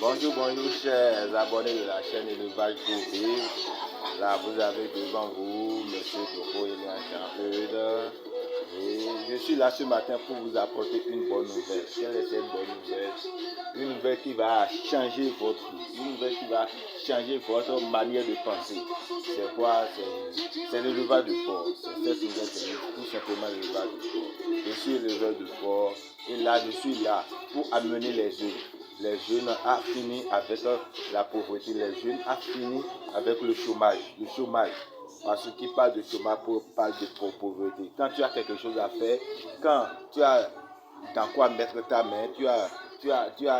Bonjour, bonjour chers abonnés de la chaîne Élevage pour vivre. Là vous avez devant vous Monsieur Doko Elian. Et je suis là ce matin pour vous apporter une bonne nouvelle. Quelle est cette bonne nouvelle? Une nouvelle qui va changer votre vie, une nouvelle qui va changer votre manière de penser. C'est quoi? C'est l'élevage de porc. C'est cette nouvelle, c'est tout simplement l'élevage de porc. Je suis éleveur de porc et là je suis là pour amener les jeunes. Les jeunes a fini avec la pauvreté, les jeunes a fini avec le chômage. Parce qu'il parle de chômage parle de pauvreté. Quand tu as quelque chose à faire, quand tu as dans quoi mettre ta main, tu as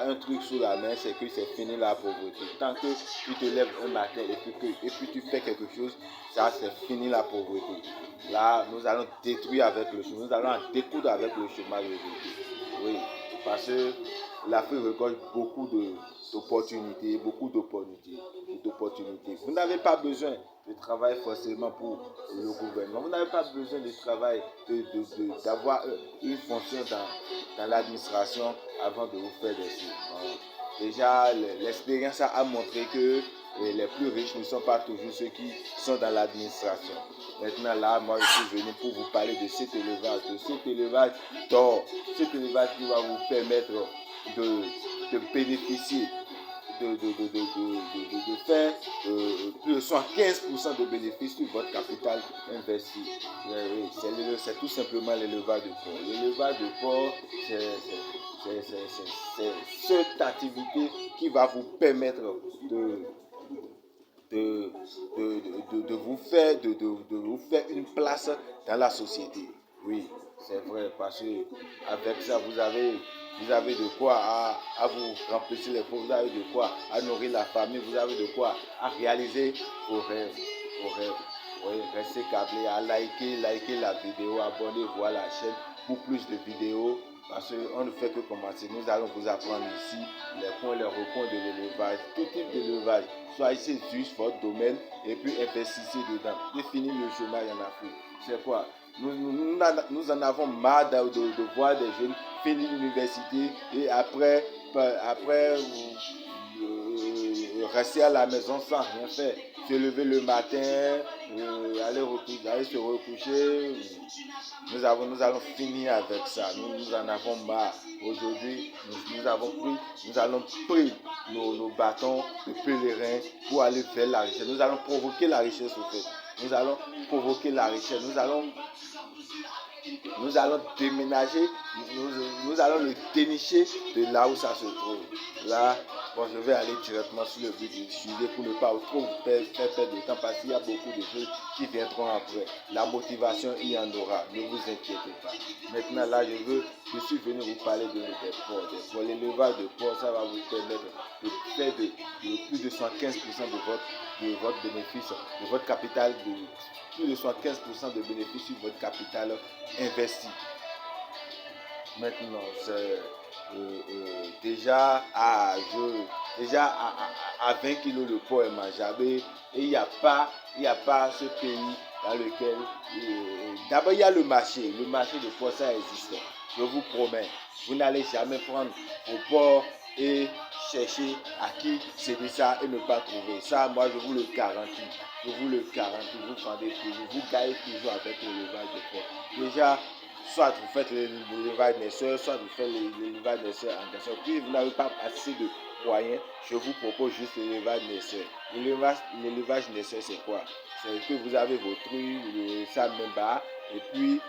un truc sous la main, c'est que c'est fini la pauvreté. Tant que tu te lèves un matin et puis tu fais quelque chose, ça c'est fini la pauvreté. Là, nous allons détruire avec le chômage, nous allons en découdre avec le chômage aujourd'hui. Oui, parce que l'Afrique récolte beaucoup d'opportunités. Vous n'avez pas besoin de travailler forcément pour le gouvernement. Vous n'avez pas besoin de travail, d'avoir une fonction dans l'administration avant de vous faire des choses. Déjà, l'expérience a montré que les plus riches ne sont pas toujours ceux qui sont dans l'administration. Maintenant là, moi je suis venu pour vous parler de cet élevage d'or, cet élevage qui va vous permettre de bénéficier, de faire plus de 115% de bénéfices sur votre capital investi. C'est tout simplement l'élevage de porc. L'élevage de porc, c'est cette activité qui va vous permettre de vous faire une place dans la société. Oui, c'est vrai, parce que avec ça, vous avez de quoi à vous remplir les pauvres, vous avez de quoi à nourrir la famille, vous avez de quoi à réaliser vos rêves. Oui, restez câblés, à liker la vidéo, abonnez-vous à la chaîne pour plus de vidéos. Parce qu'on ne fait que commencer. Nous allons vous apprendre ici les points, les recoins de l'élevage, tout type d'élevage. Choisissez juste votre domaine et puis investissez dedans. Définissez le chômage en Afrique. C'est quoi? Nous en avons marre de voir des jeunes finir l'université et après rester à la maison sans rien faire. Se lever le matin, aller se recoucher. Nous allons finir avec ça. Nous en avons marre. Aujourd'hui, nous allons prendre nos bâtons de pèlerin pour aller vers la richesse. Nous allons provoquer la richesse au fait. Nous allons provoquer la richesse. Nous allons déménager, nous allons le dénicher de là où ça se trouve. Là, bon, je vais aller directement sur le but du sujet pour ne pas trop vous faire perdre de temps parce qu'il y a beaucoup de choses qui viendront après. La motivation, il y en aura, ne vous inquiétez pas. Maintenant, là, je suis venu vous parler des porcs. L'élevage de porcs, ça va vous permettre de faire de plus de 115% de votre bénéfice, de votre capital, plus de 75% de bénéfices sur votre capital investi. Maintenant, c'est déjà à 20 kilos de porc est mangeable et il n'y a pas ce pays dans lequel d'abord il y a le marché de porc, ça existe. Je vous promets, vous n'allez jamais prendre vos porcs et chercher à qui céder ça et ne pas trouver. Ça, moi, je vous le garantis. Vous vendez toujours, vous gagnez toujours avec l'élevage de porc. Déjà, soit vous faites l'élevage naisseur, soit vous faites l'élevage naisseur en garçon. Puis vous n'avez pas assez de moyens, je vous propose juste l'élevage naisseur. L'élevage naisseur, c'est quoi? C'est que vous avez vos trucs, ça même bas, et puis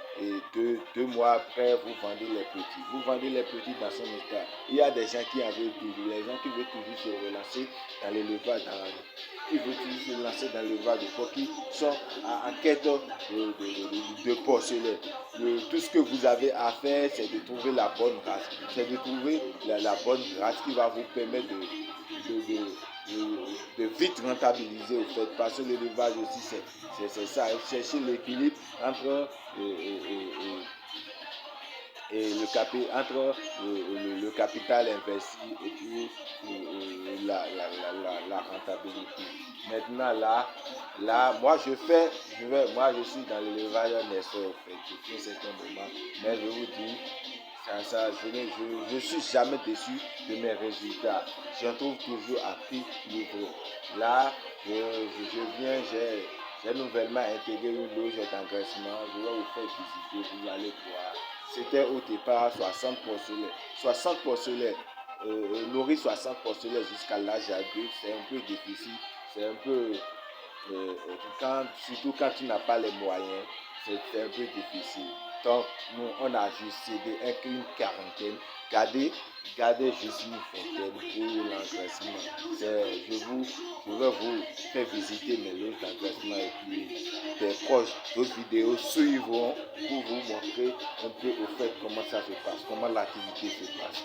deux mois après, vous vendez les petits. Vous vendez les petits dans son état. Il y a des gens qui en veulent toujours, les gens qui veulent toujours se relancer dans l'élevage, qui veulent toujours se lancer dans l'élevage de porc, qui sont en quête de porcelaine. Tout ce que vous avez à faire, c'est de trouver la bonne race. C'est de trouver la bonne race qui va vous permettre de vite rentabiliser au fait. Parce que l'élevage aussi, c'est ça. Chercher l'équilibre entre le capital investi et puis la rentabilité. Maintenant là, moi je suis dans l'élevage naisseur au fait, depuis un certain moment, mais je vous dis, Je suis jamais déçu de mes résultats. J'en trouve toujours à prix niveau. Là, je viens, j'ai nouvellement intégré une loge d'engraissement. Je vais vous faire visiter, vous allez voir. C'était au départ 60 porcelaines. 60 porcelaines. Nourrir 60 porcelaines jusqu'à l'âge adulte, c'est un peu difficile. C'est un peu surtout quand tu n'as pas les moyens, c'est un peu difficile. Donc, nous, on a juste cédé une quarantaine. Gardez juste une vingtaine pour l'engraissement. Je vais vous faire visiter mes loges d'engraissement et puis des proches, d'autres vidéos suivront pour vous montrer un peu au fait comment ça se passe, comment l'activité se passe.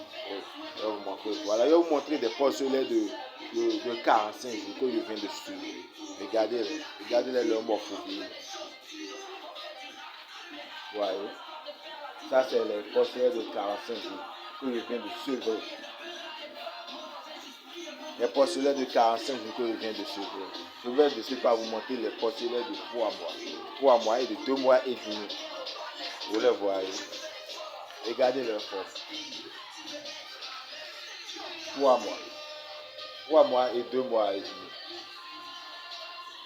Je vais vous montrer, voilà, je vais vous montrer des porcelaines de 45 jours que je viens de suivre. Regardez leur morphologie. Voyez, ça c'est les porcelaines de 45 jours que je viens de suivre. Les porcelaines de 45 jours que je viens de suivre. Je vais de suite pas vous montrer les porcelaines de 3 mois. 3 mois et de 2 mois et demi. Vous les voyez. Regardez leur forme. 3 mois. 3 mois et 2 mois et demi.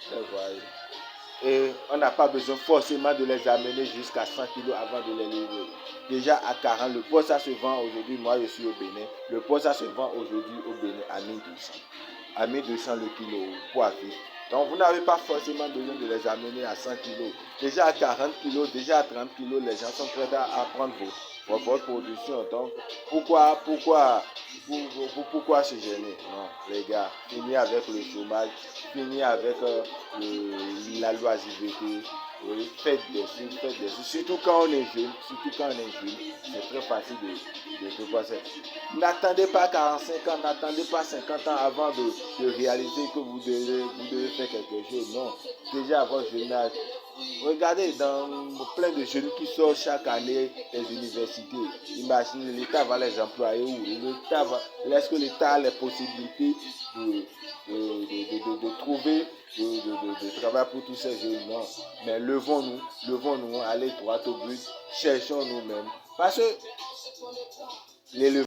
Vous les voyez. Et on n'a pas besoin forcément de les amener jusqu'à 100 kg avant de les livrer. Déjà à 40, le poids ça se vend aujourd'hui, moi je suis au Bénin, le poids ça se vend aujourd'hui au Bénin à 1200. À 1200 le kilo, poids vif. Donc vous n'avez pas forcément besoin de les amener à 100 kg. Déjà à 40 kg, déjà à 30 kg, les gens sont prêts à prendre votre production. Donc pourquoi se gêner? Non, les gars, fini avec le chômage, fini avec la loisiveté. Oui, faites des choses. Surtout quand on est jeune, c'est très facile de se passer. N'attendez pas 45 ans, n'attendez pas 50 ans avant de réaliser que vous devez faire quelque chose. Non, déjà à votre jeune âge. Regardez dans plein de jeunes qui sortent chaque année des universités. Imaginez, l'État va les employer où? Est-ce que l'État a les possibilités de trouver de travail pour tous ces jeunes? Non. Mais levons-nous, allez droit au but, cherchons nous-mêmes. Parce que